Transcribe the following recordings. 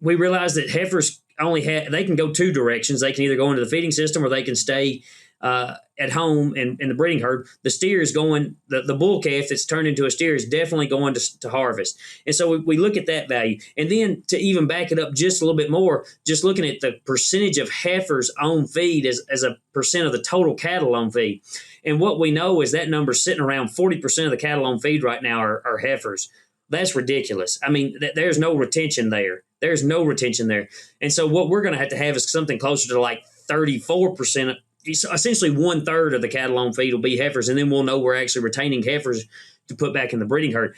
we realized that heifers they can go two directions. They can either go into the feeding system or they can stay at home in the breeding herd. The steer is going, the bull calf that's turned into a steer is definitely going to harvest. And so we look at that value. And then to even back it up just a little bit more, just looking at the percentage of heifers on feed as a percent of the total cattle on feed. And what we know is that number sitting around 40% of the cattle on feed right now are heifers. That's ridiculous. I mean, there's no retention there. There's no retention there. And so what we're going to have is something closer to like 34%. Essentially 1/3 of the cattle on feed will be heifers, and then we'll know we're actually retaining heifers to put back in the breeding herd.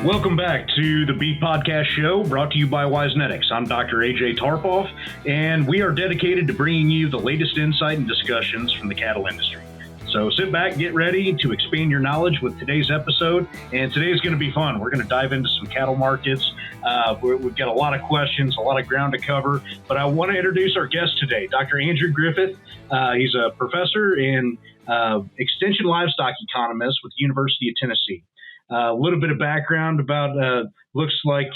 Welcome back to the Beef Podcast Show, brought to you by Wisenetics. I'm Dr. AJ Tarpoff, and we are dedicated to bringing you the latest insight and discussions from the cattle industry. So sit back, get ready to expand your knowledge with today's episode, and today's going to be fun. We're going to dive into some cattle markets. We've got a lot of questions, a lot of ground to cover, but I want to introduce our guest today, Dr. Andrew Griffith. He's a professor and Extension Livestock Economist with the University of Tennessee. A little bit of background about, looks like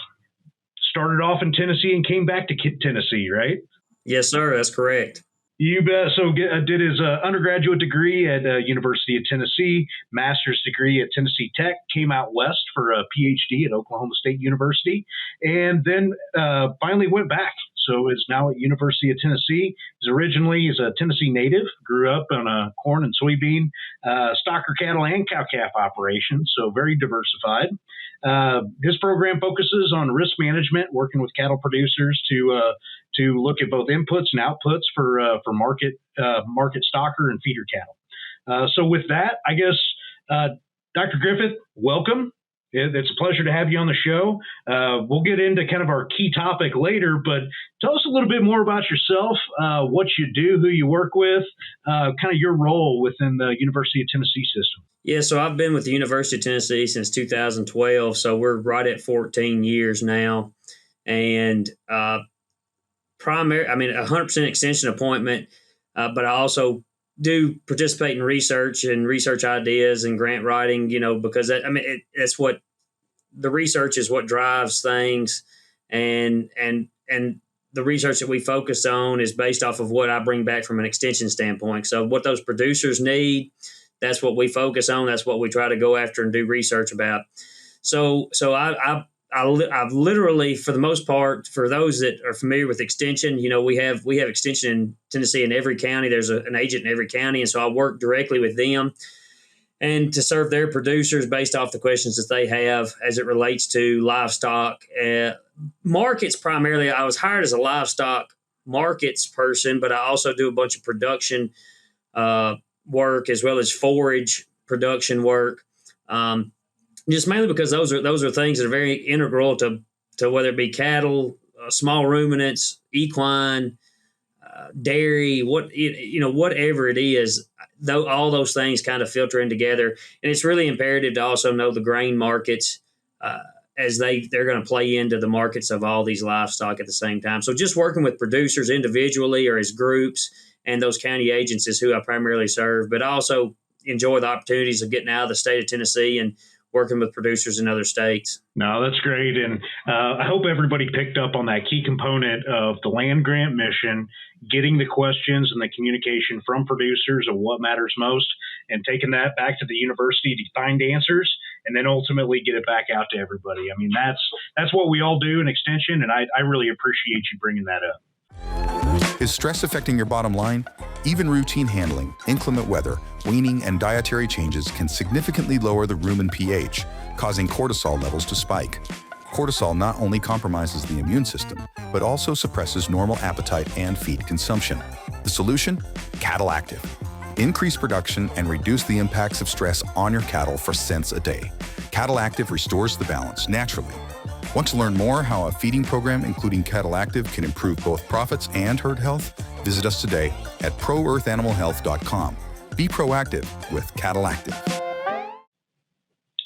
started off in Tennessee and came back to Tennessee, right? Yes, sir. That's correct. You bet. So did his undergraduate degree at University of Tennessee, master's degree at Tennessee Tech, came out west for a PhD at Oklahoma State University, and then finally went back. So is now at University of Tennessee. He's a Tennessee native, grew up on a corn and soybean, stocker cattle and cow-calf operations, so very diversified. His program focuses on risk management, working with cattle producers to look at both inputs and outputs for market stocker and feeder cattle. So with that, I guess, Dr. Griffith, welcome. It's a pleasure to have you on the show. We'll get into kind of our key topic later, but tell us a little bit more about yourself, what you do, who you work with, kind of your role within the University of Tennessee system. Yeah, so I've been with the University of Tennessee since 2012, so we're right at 14 years now. And 100% extension appointment, but I also do participate in research and research ideas and grant writing, because that's what the research is, what drives things. And the research that we focus on is based off of what I bring back from an extension standpoint. So what those producers need, that's what we focus on. That's what we try to go after and do research about. So I've literally, for the most part, for those that are familiar with extension, we have extension in Tennessee in every county. There's an agent in every county, and so I work directly with them and to serve their producers based off the questions that they have as it relates to livestock markets. Primarily, I was hired as a livestock markets person, but I also do a bunch of production work as well as forage production work. Just mainly because those are things that are very integral to whether it be cattle, small ruminants, equine, dairy, whatever it is. Though all those things kind of filter in together, and it's really imperative to also know the grain markets as they're going to play into the markets of all these livestock at the same time. So just working with producers individually or as groups, and those county agents is who I primarily serve. But I also enjoy the opportunities of getting out of the state of Tennessee and working with producers in other states. No, that's great. And I hope everybody picked up on that key component of the land grant mission, getting the questions and the communication from producers of what matters most, and taking that back to the university to find answers, and then ultimately get it back out to everybody. I mean, that's what we all do in Extension, and I really appreciate you bringing that up. Is stress affecting your bottom line? Even routine handling, inclement weather, weaning, and dietary changes can significantly lower the rumen pH, causing cortisol levels to spike. Cortisol not only compromises the immune system, but also suppresses normal appetite and feed consumption. The solution? Cattle Active. Increase production and reduce the impacts of stress on your cattle for cents a day. Cattle Active restores the balance naturally. Want to learn more how a feeding program including Cattle Active can improve both profits and herd health? Visit us today at proearthanimalhealth.com. Be proactive with Cattle Active.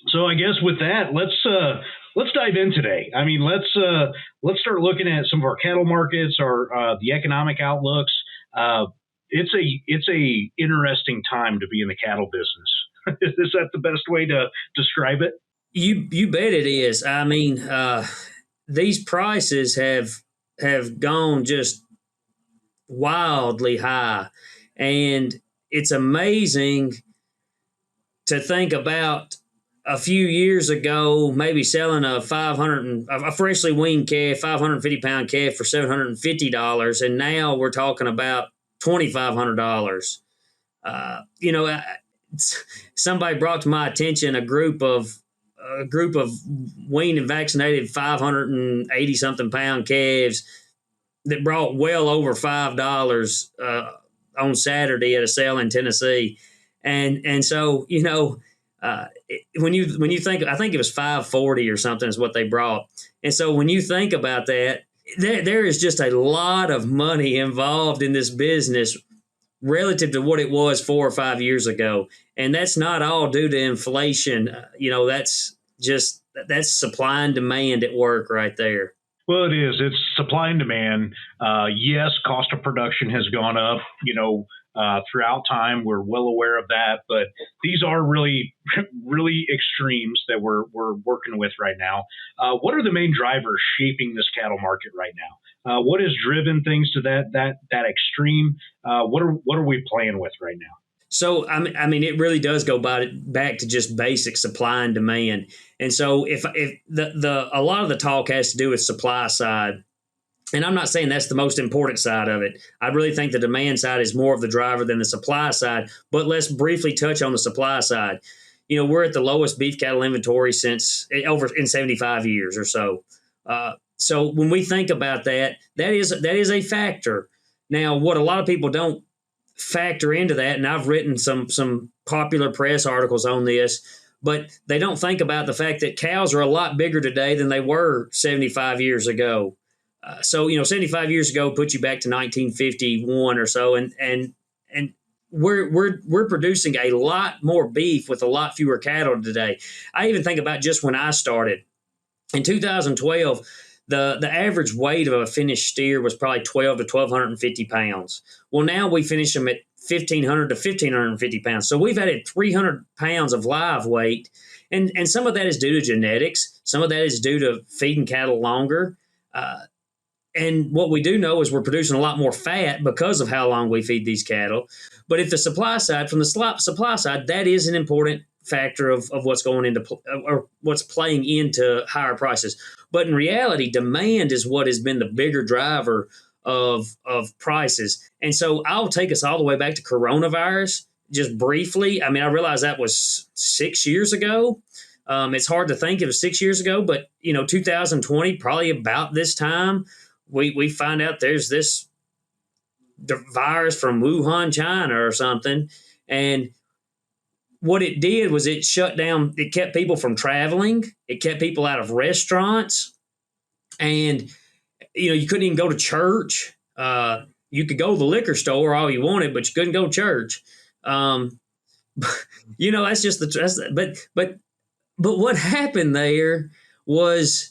So I guess with that, let's dive in today. I mean, let's start looking at some of our cattle markets, the economic outlooks. It's a interesting time to be in the cattle business. Is that the best way to describe it? You bet it is. I mean, these prices have gone just wildly high, and it's amazing to think about a few years ago, maybe selling a freshly weaned calf, 550-pound calf for $750, and now we're talking about $2,500. Somebody brought to my attention a group of weaned and vaccinated 580 something pound calves that brought well over $5 on Saturday at a sale in Tennessee, and so when you think, I think it was 540 or something is what they brought, and so when you think about that, there is just a lot of money involved in this business relative to what it was 4 or 5 years ago, and that's not all due to inflation. That's supply and demand at work right there. Well, it is. It's supply and demand. Yes, cost of production has gone up, throughout time. We're well aware of that, but these are really, really extremes that we're working with right now. What are the main drivers shaping this cattle market right now? What has driven things to that extreme? What are we playing with right now? So, I mean, it really does go back to just basic supply and demand. And so if a lot of the talk has to do with supply side, and I'm not saying that's the most important side of it. I really think the demand side is more of the driver than the supply side, but let's briefly touch on the supply side. We're at the lowest beef cattle inventory since over in 75 years or so. So when we think about that is a factor. Now, what a lot of people don't factor into that, and I've written some popular press articles on this, but they don't think about the fact that cows are a lot bigger today than they were 75 years ago. So 75 years ago put you back to 1951 or so, and we're producing a lot more beef with a lot fewer cattle today. I even think about just when I started in 2012. The average weight of a finished steer was probably 12 to 1,250 pounds. Well, now we finish them at 1,500 to 1,550 pounds. So we've added 300 pounds of live weight, and some of that is due to genetics. Some of that is due to feeding cattle longer. And what we do know is we're producing a lot more fat because of how long we feed these cattle. But if the supply side, from the supply side, that is an important factor of what's going into or what's playing into higher prices. But in reality, demand is what has been the bigger driver of prices. And so I'll take us all the way back to coronavirus just briefly. I mean, I realize that was 6 years ago. It's hard to think it was 6 years ago, but 2020, probably about this time, we find out there's this virus from Wuhan, China or something. And what it did was it shut down, it kept people from traveling. It kept people out of restaurants. And, you couldn't even go to church. You could go to the liquor store all you wanted, but you couldn't go to church. That's just but what happened there was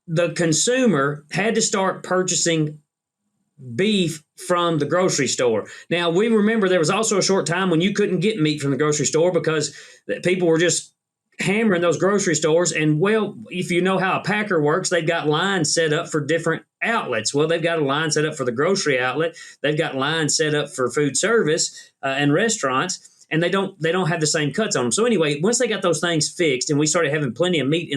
the consumer had to start purchasing beef from the grocery store. Now, we remember there was also a short time when you couldn't get meat from the grocery store because people were just hammering those grocery stores. And, well, if you know how a packer works, they've got lines set up for different outlets. Well, they've got a line set up for the grocery outlet. They've got lines set up for food service and restaurants. And they don't have the same cuts on them. So anyway, once they got those things fixed and we started having plenty of meat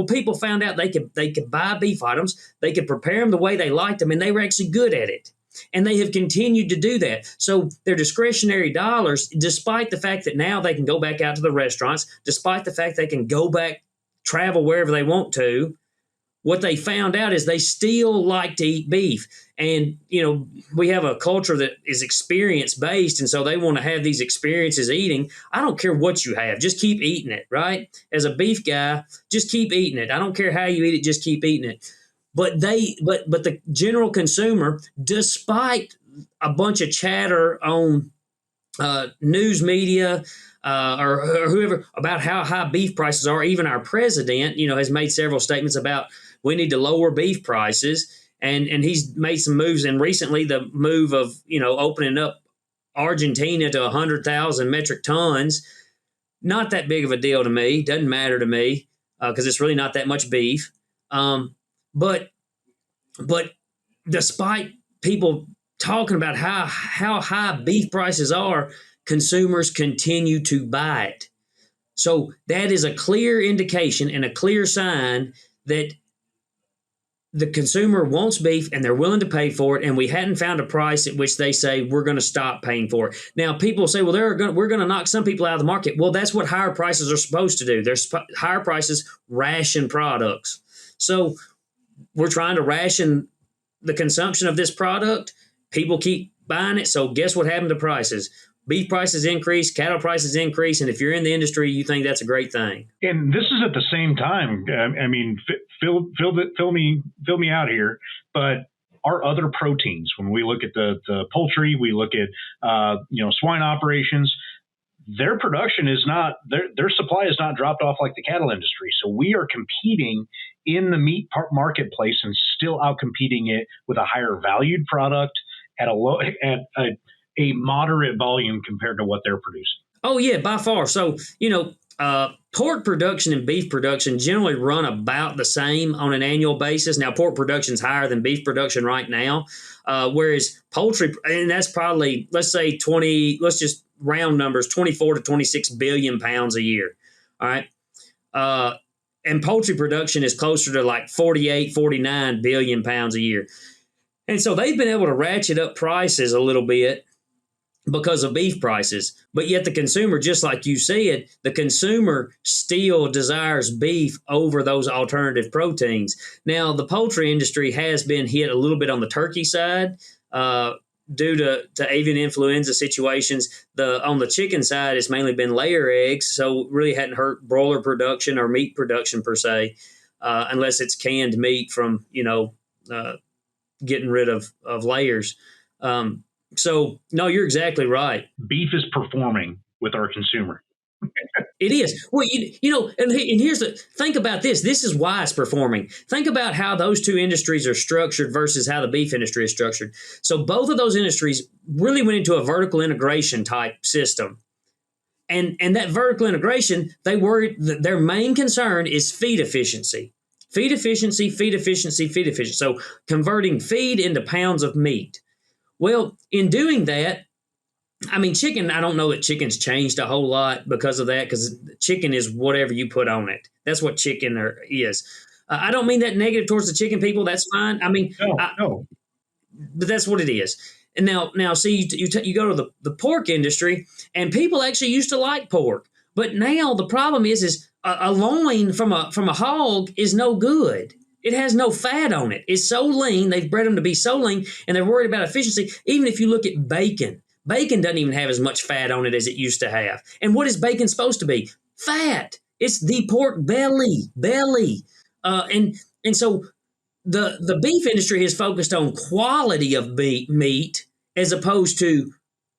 people found out they could buy beef items, they could prepare them the way they liked them, and they were actually good at it. And they have continued to do that. So their discretionary dollars, despite the fact that now they can go back out to the restaurants, despite the fact they can go back, travel wherever they want to, what they found out is they still like to eat beef. And, we have a culture that is experience-based, and so they want to have these experiences eating. I don't care what you have. Just keep eating it, right? As a beef guy, just keep eating it. I don't care how you eat it. Just keep eating it. But the general consumer, despite a bunch of chatter on news media or whoever about how high beef prices are, even our president, has made several statements about we need to lower beef prices. and he's made some moves. And recently, the move of opening up Argentina to 100,000 metric tons, not that big of a deal to me. Doesn't matter to me because it's really not that much beef. But despite people talking about how high beef prices are, consumers continue to buy it. So that is a clear indication and a clear sign that the consumer wants beef and they're willing to pay for it, and we hadn't found a price at which they say we're going to stop paying for it. Now, people say, well, we're going to knock some people out of the market. Well, that's what higher prices are supposed to do. Higher prices ration products. So we're trying to ration the consumption of this product. People keep buying it. So guess what happened to prices? Beef prices increase, cattle prices increase, and if you're in the industry, you think that's a great thing. And this is at the same time. I mean, fill me out here. But our other proteins, when we look at the poultry, we look at swine operations, their production is not their supply is not dropped off like the cattle industry. So we are competing in the meat marketplace and still outcompeting it with a higher valued product at a moderate volume compared to what they're producing. Oh, yeah, by far. So, pork production and beef production generally run about the same on an annual basis. Now, pork production is higher than beef production right now, whereas poultry, and that's probably, let's just round numbers, 24 to 26 billion pounds a year. All right. And poultry production is closer to like 48, 49 billion pounds a year. And so they've been able to ratchet up prices a little bit because of beef prices. But yet the consumer, just like you said, the consumer still desires beef over those alternative proteins. Now, the poultry industry has been hit a little bit on the turkey side due to avian influenza situations. On the chicken side, it's mainly been layer eggs, so it really hadn't hurt broiler production or meat production per se, unless it's canned meat from, getting rid of layers. So, no, you're exactly right. Beef is performing with our consumer. It is. Well, and here's think about this. This is why it's performing. Think about how those two industries are structured versus how the beef industry is structured. So both of those industries really went into a vertical integration type system. And that vertical integration, their main concern is feed efficiency. Feed efficiency, feed efficiency, feed efficiency. So converting feed into pounds of meat. Well, in doing that, I mean, chicken, I don't know that chicken's changed a whole lot because of that, because chicken is whatever you put on it. That's what chicken is. I don't mean that negative towards the chicken people. That's fine. I mean, no. But that's what it is. And now see, you go to the pork industry, and people actually used to like pork. But now the problem is a loin from a hog is no good. It has no fat on it. It's so lean. They've bred them to be so lean, and they're worried about efficiency. Even if you look at bacon, bacon doesn't even have as much fat on it as it used to have. And what is bacon supposed to be? Fat. It's the pork belly. And so the beef industry is focused on quality of meat as opposed to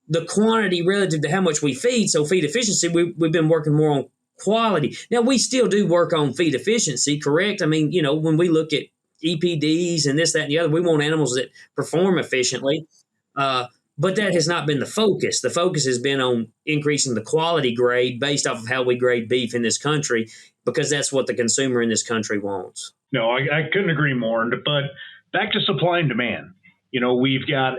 the quantity relative to how much we feed. So feed efficiency, we've been working more on quality. Now, we still do work on feed efficiency, correct? I mean, when we look at EPDs and this, that, and the other, we want animals that perform efficiently. But that has not been the focus. The focus has been on increasing the quality grade based off of how we grade beef in this country, because that's what the consumer in this country wants. No, I couldn't agree more. But back to supply and demand. We've got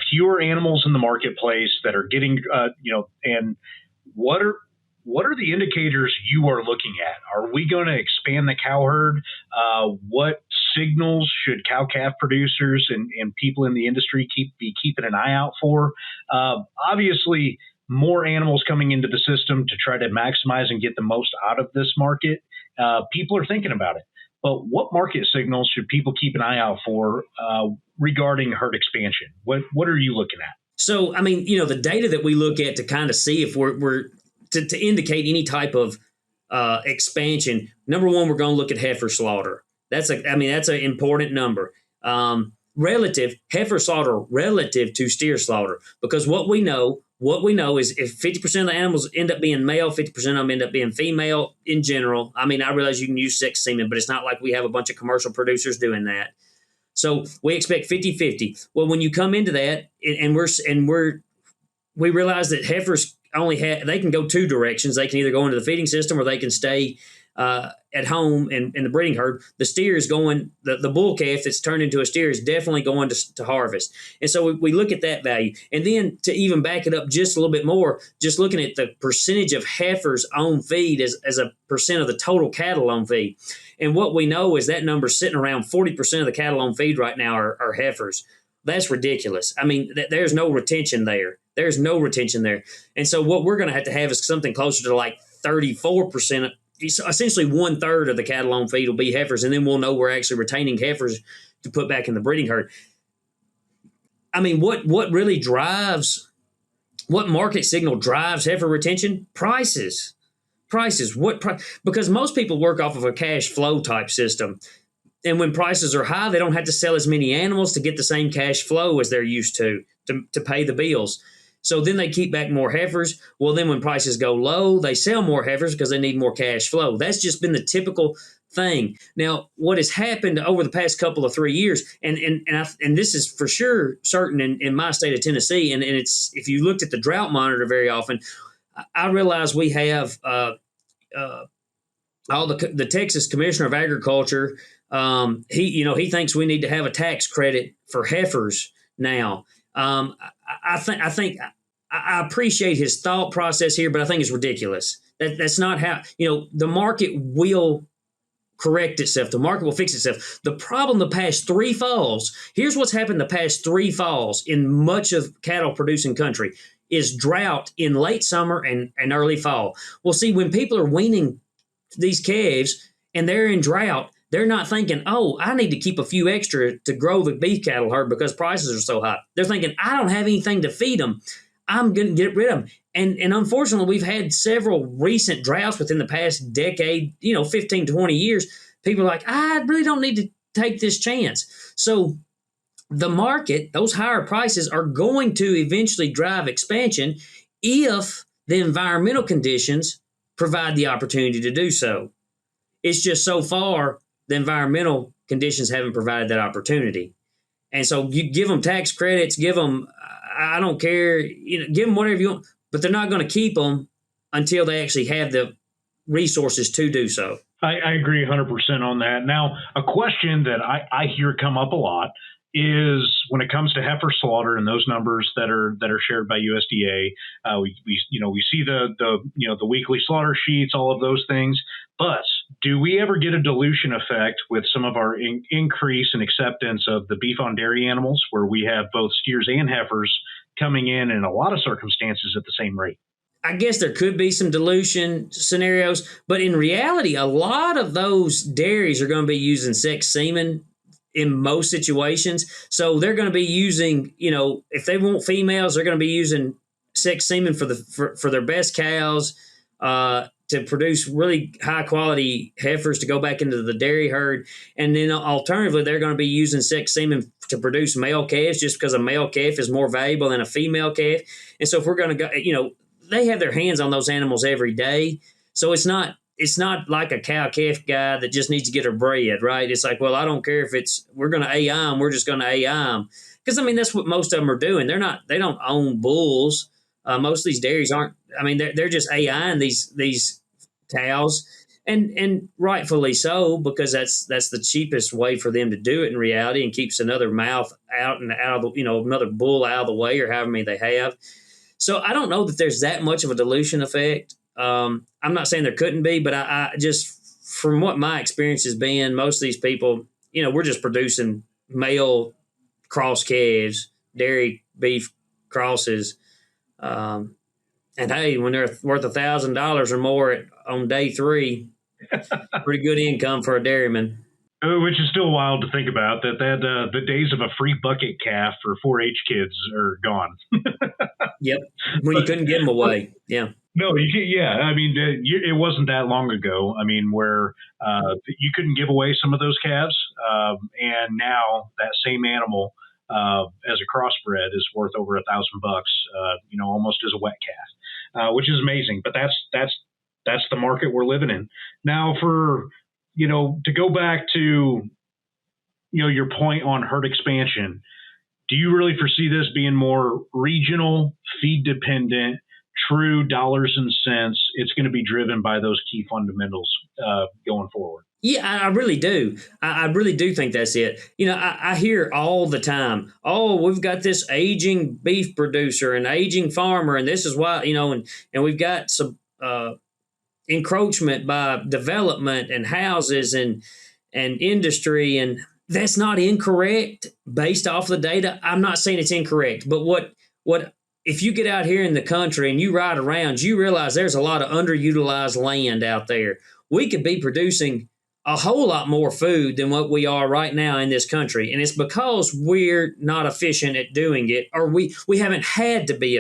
fewer animals in the marketplace that are getting, and what are the indicators you are looking at? Are we going to expand the cow herd? What signals should cow-calf producers and people in the industry be keeping an eye out for? Obviously, more animals coming into the system to try to maximize and get the most out of this market. People are thinking about it. But what market signals should people keep an eye out for regarding herd expansion? What are you looking at? So, I mean, the data that we look at to kind of see if we're to indicate any type of expansion. Number one, we're going to look at heifer slaughter. That's an important number. Heifer slaughter relative to steer slaughter, because what we know is if 50% of the animals end up being male, 50% of them end up being female in general. I mean, I realize you can use sex semen, but it's not like we have a bunch of commercial producers doing that. So we expect 50-50. Well, when you come into that, we realize that heifers they can go two directions. They can either go into the feeding system or they can stay at home in the breeding herd. The steer is going, the bull calf that's turned into a steer is definitely going to harvest. And so we look at that value. And then to even back it up just a little bit more, just looking at the percentage of heifers on feed as a percent of the total cattle on feed. And what we know is that number's sitting around 40% of the cattle on feed right now are heifers. That's ridiculous. I mean, there's no retention there. There's no retention there. And so what we're going to have is something closer to like 34%. Essentially 1/3 of the cattle on feed will be heifers, and then we'll know we're actually retaining heifers to put back in the breeding herd. I mean, what really drives, what market signal drives heifer retention? Prices. Because most people work off of a cash flow type system. And when prices are high, they don't have to sell as many animals to get the same cash flow as they're used to pay the bills. So then they keep back more heifers. Well, then when prices go low, they sell more heifers because they need more cash flow. That's just been the typical thing. Now, what has happened over the past couple of 3 years, and this is for sure certain in my state of Tennessee, and it's, if you looked at the drought monitor very often, I realize we have all the Texas Commissioner of Agriculture. He thinks we need to have a tax credit for heifers now. I appreciate his thought process here, but I think it's ridiculous. That's not how, the market will correct itself. The market will fix itself. The problem the past 3 falls, here's what's happened the past 3 falls in much of cattle producing country, is drought in late summer and early fall. Well, see, when people are weaning these calves and they're in drought, they're not thinking, oh, I need to keep a few extra to grow the beef cattle herd because prices are so high. They're thinking, I don't have anything to feed them. I'm going to get rid of them. And unfortunately, we've had several recent droughts within the past decade, 15, 20 years. People are like, I really don't need to take this chance. So the market, those higher prices are going to eventually drive expansion if the environmental conditions provide the opportunity to do so. It's just so far the environmental conditions haven't provided that opportunity. And so you give them tax credits, give them, I don't care, give them whatever you want, but they're not going to keep them until they actually have the resources to do so. I agree 100% on that. Now, a question that I hear come up a lot is when it comes to heifer slaughter and those numbers that are shared by USDA, we see the weekly slaughter sheets, all of those things. But do we ever get a dilution effect with some of our increase in acceptance of the beef on dairy animals, where we have both steers and heifers coming in a lot of circumstances at the same rate? I guess there could be some dilution scenarios, but in reality, a lot of those dairies are going to be using sex semen in most situations. So they're going to be using, if they want females, they're going to be using sex semen for their best cows to produce really high quality heifers to go back into the dairy herd. And then alternatively, they're going to be using sex semen to produce male calves just because a male calf is more valuable than a female calf. And so if we're going to go, they have their hands on those animals every day. So it's not like a cow-calf guy that just needs to get her bred, right? It's like, well, I don't care if we're going to AI them, we're just going to AI them. Because, that's what most of them are doing. They don't own bulls. Most of these dairies aren't, they're just AIing these cows. And rightfully so, because that's the cheapest way for them to do it in reality, and keeps another mouth out of the, another bull out of the way, or however many they have. So I don't know that there's that much of a dilution effect. I'm not saying there couldn't be, but I just, from what my experience has been, most of these people, we're just producing male cross calves, dairy beef crosses. And hey, when they're worth $1,000 or more on day 3, pretty good income for a dairyman. Which is still wild to think about, that the days of a free bucket calf for 4-H kids are gone. Yep, when you couldn't give them away. Yeah. No, it wasn't that long ago. Where you couldn't give away some of those calves, and now that same animal as a crossbred is worth over $1,000, almost as a wet calf, which is amazing. But that's the market we're living in now. For to go back to your point on herd expansion, do you really foresee this being more regional, feed dependent, true dollars and cents? It's going to be driven by those key fundamentals going forward. Yeah, I really do. I really do think that's it. I hear all the time, oh, we've got this aging beef producer and aging farmer, and this is why, and we've got some encroachment by development and houses and industry, and that's not incorrect based off the data. I'm not saying it's incorrect, but what if you get out here in the country and you ride around, you realize there's a lot of underutilized land out there. We could be producing a whole lot more food than what we are right now in this country. And it's because we're not efficient at doing it, or we haven't had to be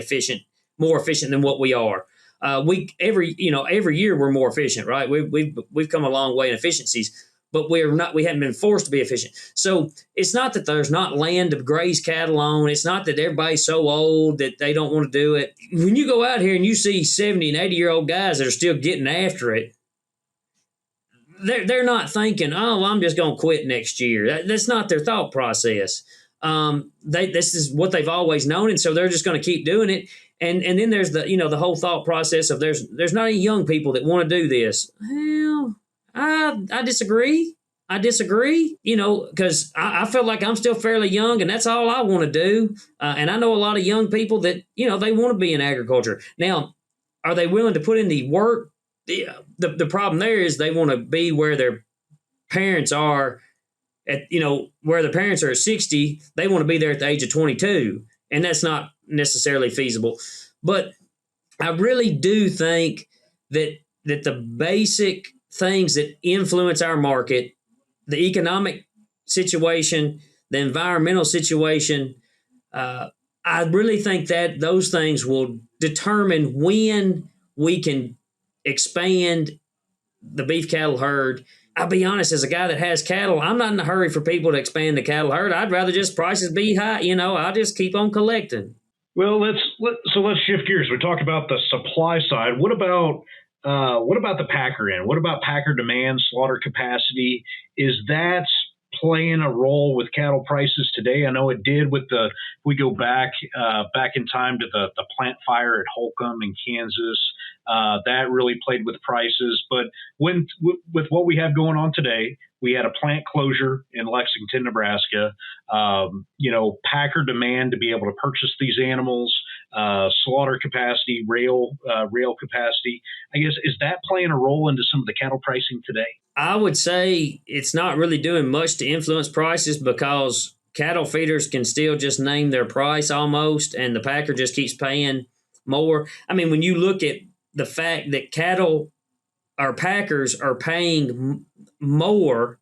more efficient than what we are. Every year we're more efficient, right? We've come a long way in efficiencies, but we haven't been forced to be efficient. So it's not that there's not land to graze cattle on. It's not that everybody's so old that they don't want to do it. When you go out here and you see 70 and 80-year-old guys that are still getting after it, they're not thinking, oh, I'm just going to quit next year. That's not their thought process. This is what they've always known, and so they're just going to keep doing it. And then there's the whole thought process of there's not any young people that want to do this. Well, I disagree. Because I feel like I'm still fairly young, and that's all I want to do. And I know a lot of young people that they want to be in agriculture. Now, are they willing to put in the work? The problem there is they want to be where their parents are where the parents are at 60, they want to be there at the age of 22, and that's not necessarily feasible. But I really do think that the basic things that influence our market, the economic situation, the environmental situation, I really think that those things will determine when we can expand the beef cattle herd. I'll be honest, as a guy that has cattle, I'm not in a hurry for people to expand the cattle herd. I'd rather just prices be high. I'll just keep on collecting. Well, let's shift gears. We talked about the supply side. What about the packer end? What about packer demand, slaughter capacity? Is that playing a role with cattle prices today? I know it did if we go back in time to the plant fire at Holcomb in Kansas. That really played with prices. But with what we have going on today, we had a plant closure in Lexington, Nebraska. Packer demand to be able to purchase these animals, slaughter capacity, rail capacity. I guess, is that playing a role into some of the cattle pricing today? I would say it's not really doing much to influence prices, because cattle feeders can still just name their price almost, and the packer just keeps paying more. I mean, when you look at the fact that packers are paying more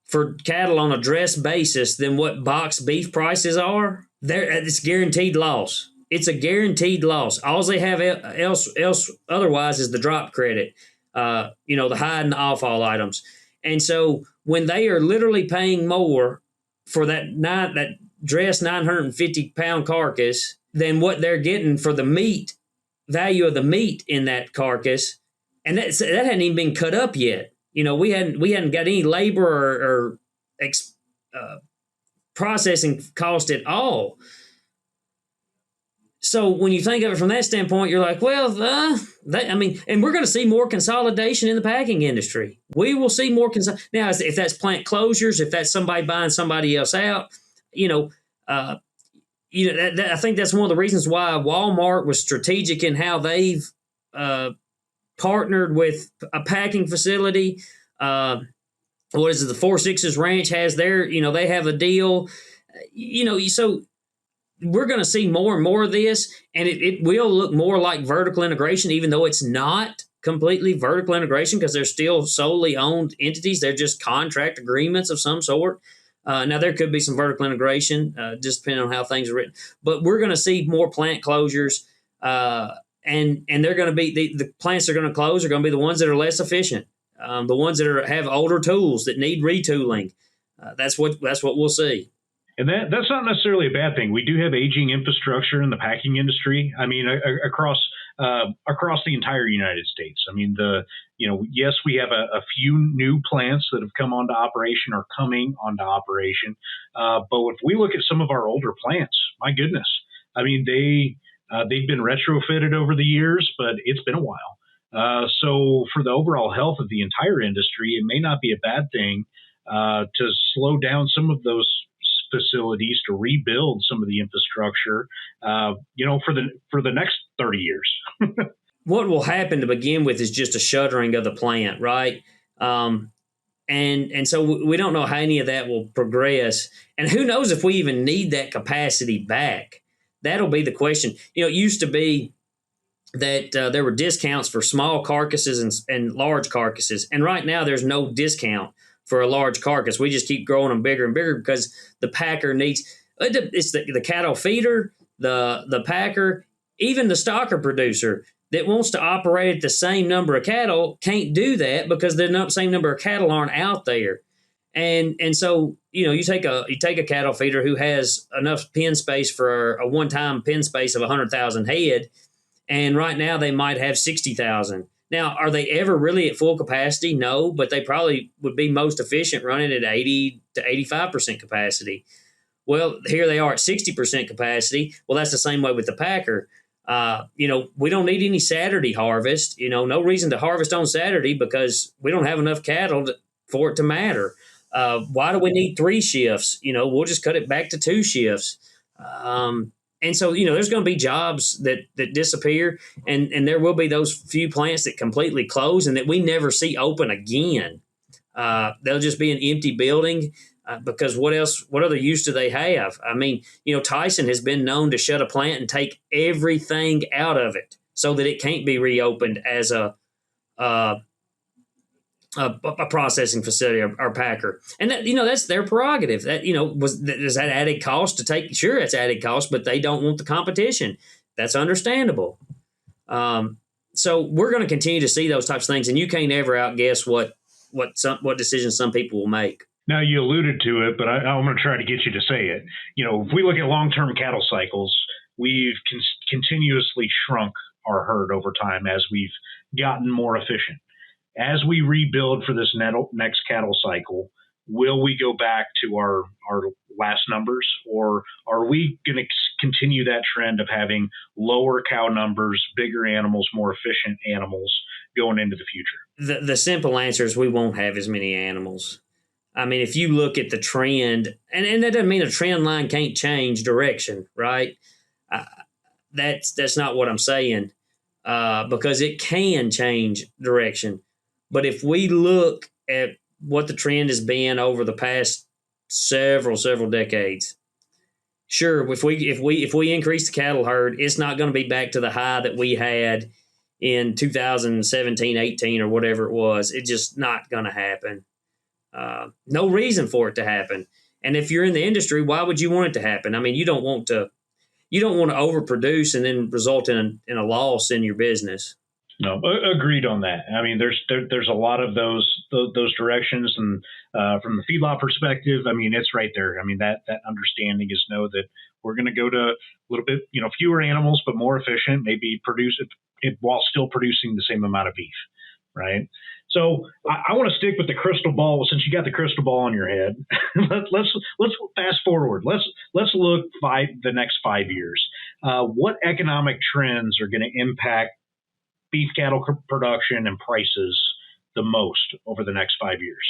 for cattle on a dress basis than what boxed beef prices are, it's guaranteed loss. It's a guaranteed loss. All they have else otherwise is the drop credit, the hide and the offal items. And so when they are literally paying more for that dress 950-pound carcass than what they're getting for the meat, value of the meat in that carcass, and that hadn't even been cut up yet. We hadn't got any labor or processing cost at all. So when you think of it from that standpoint, you're like, well, and we're going to see more consolidation in the packing industry. We will see more now. If that's plant closures, if that's somebody buying somebody else out, I think that's one of the reasons why Walmart was strategic in how they've partnered with a packing facility. The 4-6's Ranch has their, they have a deal, so we're going to see more and more of this, and it will look more like vertical integration, even though it's not completely vertical integration, because they're still solely owned entities. They're just contract agreements of some sort. Now, there could be some vertical integration, just depending on how things are written. But we're going to see more plant closures, and they're going to be the plants that are going to close are going to be the ones that are less efficient, the ones that have older tools that need retooling. That's what we'll see. And that's not necessarily a bad thing. We do have aging infrastructure in the packing industry. I mean, across the entire United States. I mean, yes, we have a few new plants that have come onto operation or coming onto operation. But if we look at some of our older plants, my goodness, I mean, they've been retrofitted over the years, but it's been a while. So for the overall health of the entire industry, it may not be a bad thing to slow down some of those facilities to rebuild some of the infrastructure, for the next 30 years. What will happen to begin with is just a shuttering of the plant, right? And so we don't know how any of that will progress, and who knows if we even need that capacity back. That'll be the question. It used to be that there were discounts for small carcasses and large carcasses, and right now there's no discount for a large carcass. We just keep growing them bigger and bigger because the packer needs it's the cattle feeder, the packer, even the stocker producer that wants to operate at the same number of cattle can't do that because the same number of cattle aren't out there. And so you take a cattle feeder who has enough pen space for a one-time pen space of 100,000 head, and right now they might have 60,000. Now, are they ever really at full capacity? No, but they probably would be most efficient running at 80 to 85% capacity. Well, here they are at 60% capacity. Well, that's the same way with the packer. We don't need any Saturday harvest. No reason to harvest on Saturday because we don't have enough cattle for it to matter. Why do we need 3 shifts? We'll just cut it back to 2 shifts. And so, there's going to be jobs that disappear, and there will be those few plants that completely close and that we never see open again. They'll just be an empty building because what other use do they have? I mean, Tyson has been known to shut a plant and take everything out of it so that it can't be reopened as a processing facility or packer, and that's their prerogative. That is that added cost to take? Sure, it's added cost, but they don't want the competition. That's understandable. So we're going to continue to see those types of things, and you can't ever outguess what decisions some people will make. Now, you alluded to it, but I'm going to try to get you to say it. If we look at long-term cattle cycles, we've continuously shrunk our herd over time as we've gotten more efficient. As we rebuild for this next cattle cycle, will we go back to our last numbers, or are we going to continue that trend of having lower cow numbers, bigger animals, more efficient animals going into the future? The simple answer is we won't have as many animals. I mean, if you look at the trend, and that doesn't mean a trend line can't change direction, right? That's not what I'm saying, because it can change direction. But if we look at what the trend has been over the past several decades, sure, if we increase the cattle herd, it's not going to be back to the high that we had in 2017, 18, or whatever it was. It's just not going to happen. No reason for it to happen. And if you're in the industry, why would you want it to happen? I mean, you don't want to overproduce and then result in a loss in your business. No, agreed on that. I mean, there's a lot of those directions, and from the feedlot perspective, I mean, it's right there. I mean, that understanding is know that we're going to go to a little bit, fewer animals, but more efficient, maybe produce it while still producing the same amount of beef, right? So I want to stick with the crystal ball since you got the crystal ball on your head. let's fast forward. Let's look the next 5 years. What economic trends are going to impact beef cattle production and prices the most over the next 5 years?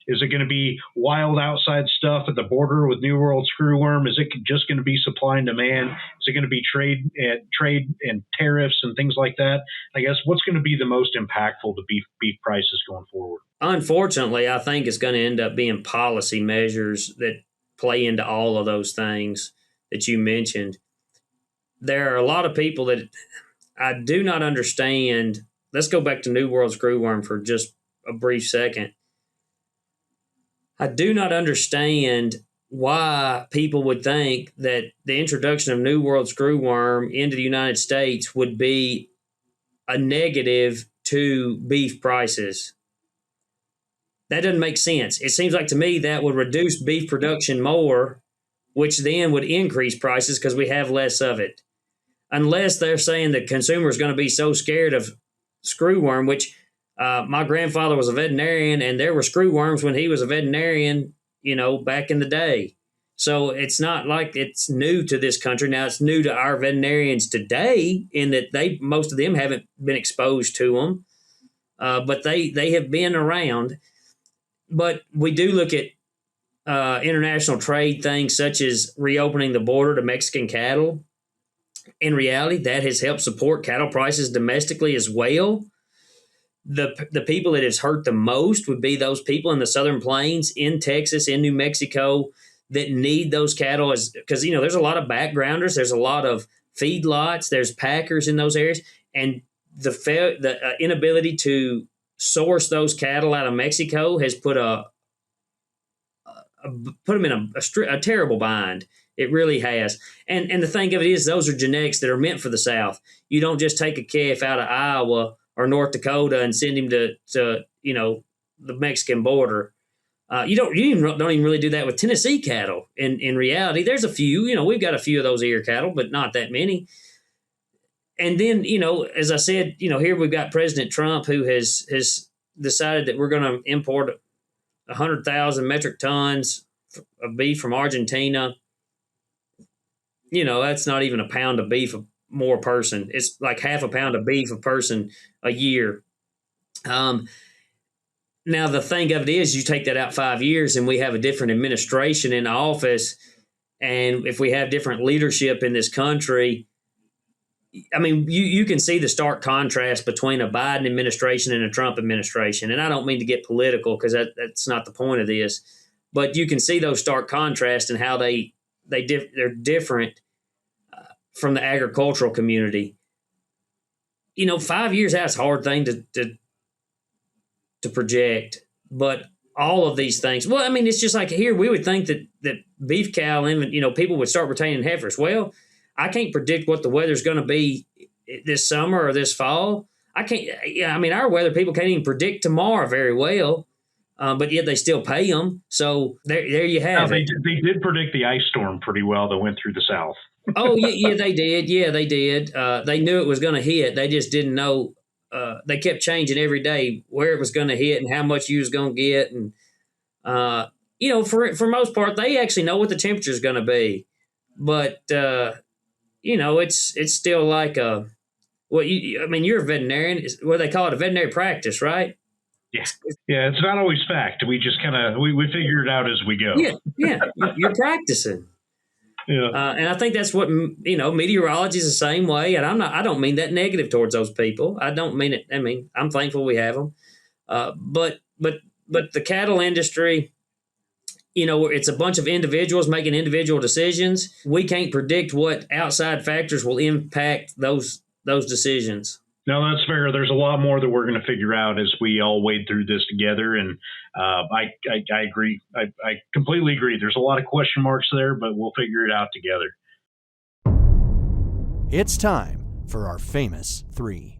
Is it going to be wild outside stuff at the border with New World screwworm? Is it just going to be supply and demand? Is it going to be trade and tariffs and things like that? I guess what's going to be the most impactful to beef prices going forward? Unfortunately, I think it's going to end up being policy measures that play into all of those things that you mentioned. There are a lot of people that I do not understand. Let's go back to New World screwworm for just a brief second. I do not understand why people would think that the introduction of New World screwworm into the United States would be a negative to beef prices. That doesn't make sense. It seems like to me that would reduce beef production more which then would increase prices because we have less of it. Unless they're saying the consumer is going to be so scared of screwworm, which my grandfather was a veterinarian, and there were screwworms when he was a veterinarian, back in the day. So it's not like it's new to this country. Now it's new to our veterinarians today in that most of them haven't been exposed to them, but they have been around. But we do look at international trade things such as reopening the border to Mexican cattle. In reality, that has helped support cattle prices domestically as well. The people that it's hurt the most would be those people in the Southern Plains, in Texas, in New Mexico, that need those cattle because there's a lot of backgrounders, there's a lot of feedlots, there's packers in those areas, and the inability to source those cattle out of Mexico has put them in a terrible bind. It really has. And the thing of it is, those are genetics that are meant for the South. You don't just take a calf out of Iowa or North Dakota and send him to the Mexican border. You don't even really do that with Tennessee cattle. In reality, there's a few. We've got a few of those ear cattle, but not that many. And then, as I said, here we've got President Trump, who has decided that we're going to import 100,000 metric tons of beef from Argentina. That's not even a pound of beef more person. It's like half a pound of beef a person a year. Now, the thing of it is, you take that out 5 years and we have a different administration in office. And if we have different leadership in this country, I mean, you can see the stark contrast between a Biden administration and a Trump administration. And I don't mean to get political because that's not the point of this. But you can see those stark contrasts and how they're different from the agricultural community. 5 years out is a hard thing to project, but all of these things. Well, I mean, it's just like here we would think that beef cow and people would start retaining heifers. Well, I can't predict what the weather's going to be this summer or this fall. I can't. I mean, our weather people can't even predict tomorrow very well. But yet they still pay them. So there you have it. They did predict the ice storm pretty well that went through the South. Oh, yeah, they did. Yeah, they did. They knew it was going to hit. They just didn't know. They kept changing every day where it was going to hit and how much you was going to get. And, for most part, they actually know what the temperature is going to be. But, it's still like you're a veterinarian. What they call it, a veterinary practice, right? Yeah, it's not always fact. We just kind of we figure it out as we go. Yeah, you're practicing. Yeah, and I think that's what meteorology is the same way. And I don't mean that negative towards those people. I don't mean it. I mean, I'm thankful we have them. But the cattle industry, it's a bunch of individuals making individual decisions. We can't predict what outside factors will impact those decisions. No, that's fair. There's a lot more that we're going to figure out as we all wade through this together. And I agree. I completely agree. There's a lot of question marks there, but we'll figure it out together. It's time for our famous three.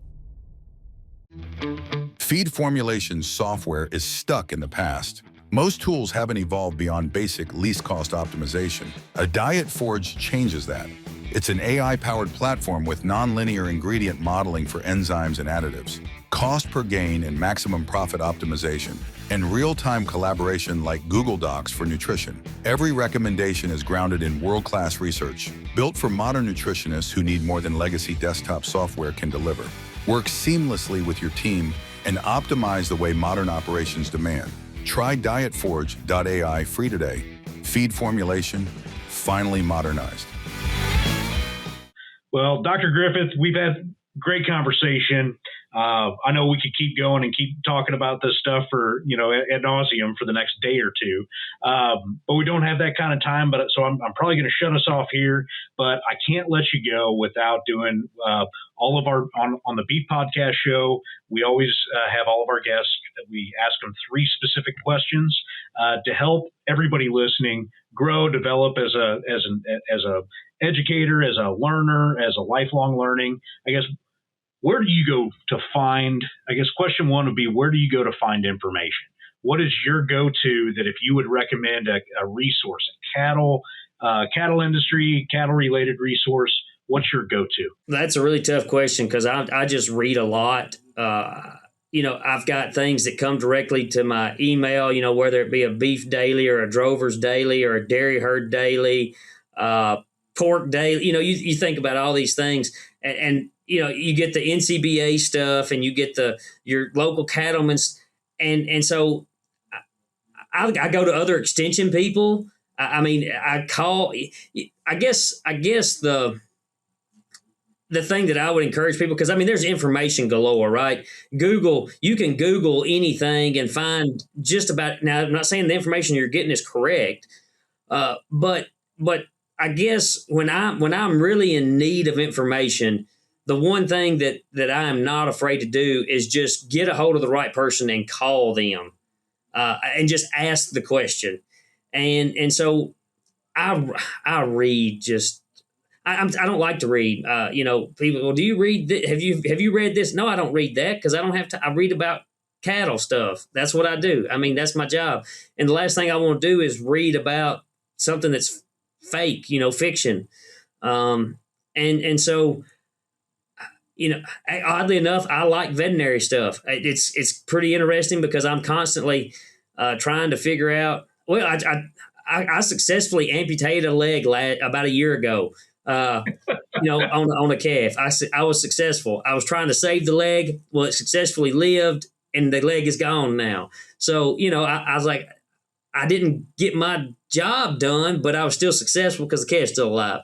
Feed formulation software is stuck in the past. Most tools haven't evolved beyond basic least cost optimization. A Diet Forge changes that. It's an AI-powered platform with nonlinear ingredient modeling for enzymes and additives, cost per gain and maximum profit optimization, and real-time collaboration like Google Docs for nutrition. Every recommendation is grounded in world-class research, built for modern nutritionists who need more than legacy desktop software can deliver. Work seamlessly with your team and optimize the way modern operations demand. Try dietforge.ai free today. Feed formulation, finally modernized. Well, Dr. Griffith, we've had great conversation. I know we could keep going and keep talking about this stuff for, ad nauseum for the next day or two. But we don't have that kind of time. So I'm probably going to shut us off here, but I can't let you go without doing all of our on the Beef Podcast show. We always have all of our guests. We ask them 3 specific questions to help everybody listening grow, develop as a educator, as a learner, as a lifelong learning. I guess, where do you go to find, question 1 would be, where do you go to find information? What is your go-to that if you would recommend a resource, a cattle cattle industry, cattle related resource, what's your go-to? That's a really tough question because I just read a lot. I've got things that come directly to my email, whether it be a beef daily or a drover's daily or a dairy herd daily, pork daily. You think about all these things and you get the NCBA stuff and you get your local cattlemen's. And so I go to other extension people. I call, I guess the thing that I would encourage people, because there's information galore, right? You can Google anything and find just about. Now, I'm not saying the information you're getting is correct, but I guess when I'm really in need of information, the one thing that I am not afraid to do is just get a hold of the right person and call them, and just ask the question, and so I read just. I don't like to read. People. Well, do you read? Have you read this? No, I don't read that because I don't have to. I read about cattle stuff. That's what I do. That's my job. And the last thing I want to do is read about something that's fake. Fiction. And so, oddly enough, I like veterinary stuff. It's pretty interesting because I'm constantly trying to figure out. Well, I successfully amputated a leg about a year ago. On a calf. I was successful. I was trying to save the leg. Well, it successfully lived, and the leg is gone now. So, I was like, I didn't get my job done, but I was still successful because the calf's still alive.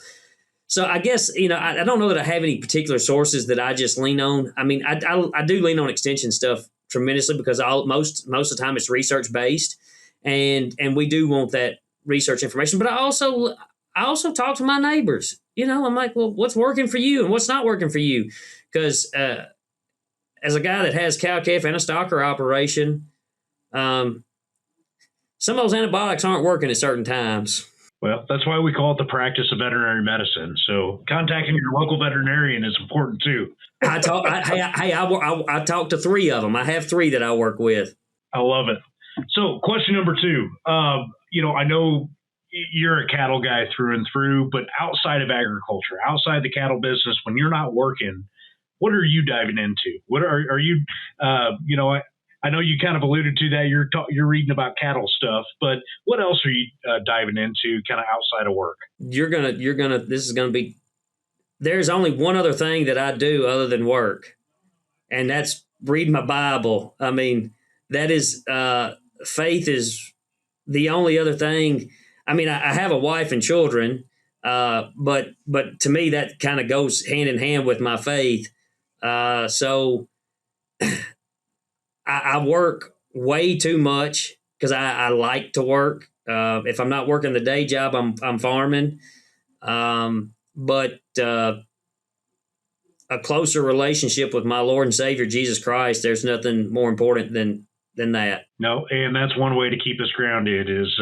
So I guess, I don't know that I have any particular sources that I just lean on. I do lean on extension stuff tremendously because most of the time it's research based, and we do want that research information. But I also talk to my neighbors. I'm like, well, what's working for you and what's not working for you? Because as a guy that has cow, calf, and a stocker operation, some of those antibiotics aren't working at certain times. Well, that's why we call it the practice of veterinary medicine. So contacting your local veterinarian is important too. I talk to 3 of them. I have 3 that I work with. I love it. So question number 2, I know you're a cattle guy through and through, but outside of agriculture, outside the cattle business, when you're not working, what are you diving into? What are you, I know you kind of alluded to that you're reading about cattle stuff, but what else are you diving into kind of outside of work? There's only one other thing that I do other than work, and that's read my Bible. That is, faith is the only other thing. I have a wife and children, but to me that kind of goes hand in hand with my faith. So I work way too much because I like to work. If I'm not working the day job, I'm farming. But a closer relationship with my Lord and Savior Jesus Christ, there's nothing more important than that. No, and that's one way to keep us grounded is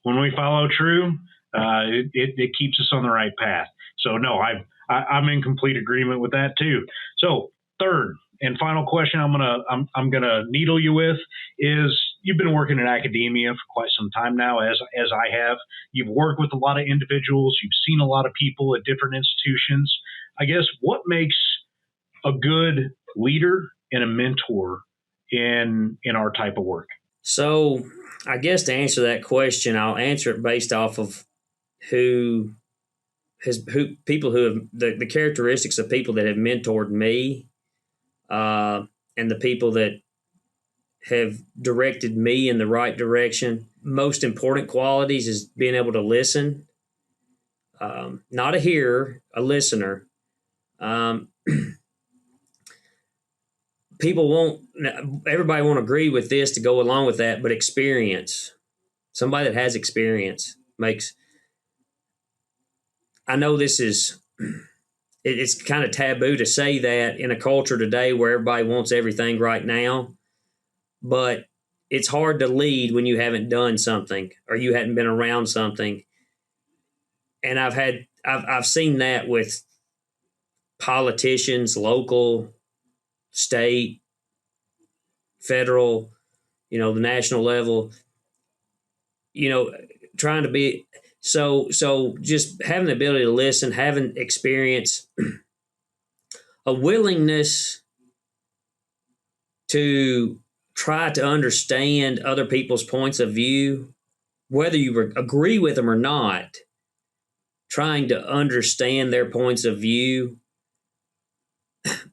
when we follow true, it keeps us on the right path. So no, I'm in complete agreement with that too. So third and final question I'm gonna needle you with is you've been working in academia for quite some time now, as I have. You've worked with a lot of individuals. You've seen a lot of people at different institutions. I guess what makes a good leader and a mentor in our type of work? So I guess to answer that question, I'll answer it based off of the characteristics of people that have mentored me, and the people that have directed me in the right direction. Most important qualities is being able to listen, not a hearer, a listener. Everybody won't agree with this to go along with that, but experience. Somebody that has experience I know it's kind of taboo to say that in a culture today where everybody wants everything right now, but it's hard to lead when you haven't done something or you hadn't been around something. And I've seen that with politicians, local, state, federal, the national level, trying to be So just having the ability to listen, having experience, a willingness to try to understand other people's points of view, whether you agree with them or not, trying to understand their points of view,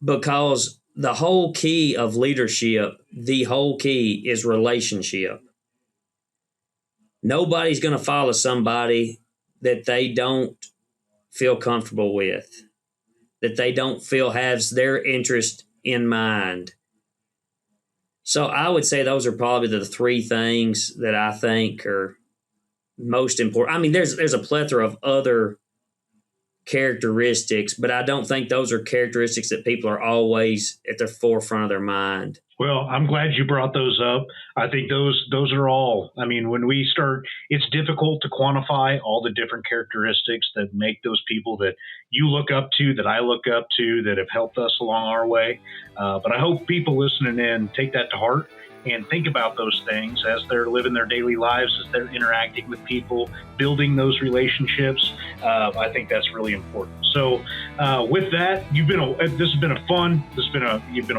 because the whole key of leadership, the whole key is relationship. Nobody's going to follow somebody that they don't feel comfortable with, that they don't feel has their interest in mind. So I would say those are probably the three things that I think are most important. I mean, there's a plethora of other characteristics, but I don't think those are characteristics that people are always at the forefront of their mind. Well, I'm glad you brought those up. I think those are all. I mean, when we start, it's difficult to quantify all the different characteristics that make those people that you look up to, that I look up to, that have helped us along our way. But I hope people listening in take that to heart and think about those things as they're living their daily lives, as they're interacting with people, building those relationships. I think that's really important. So with that, you've been a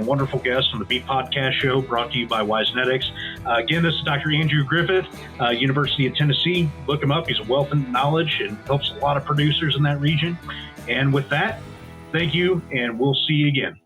wonderful guest on the Beat Podcast Show, brought to you by Wisenetics. Again, this is Dr. Andrew Griffith, University of Tennessee. Look him up. He's a wealth of knowledge and helps a lot of producers in that region. And with that, thank you, and we'll see you again.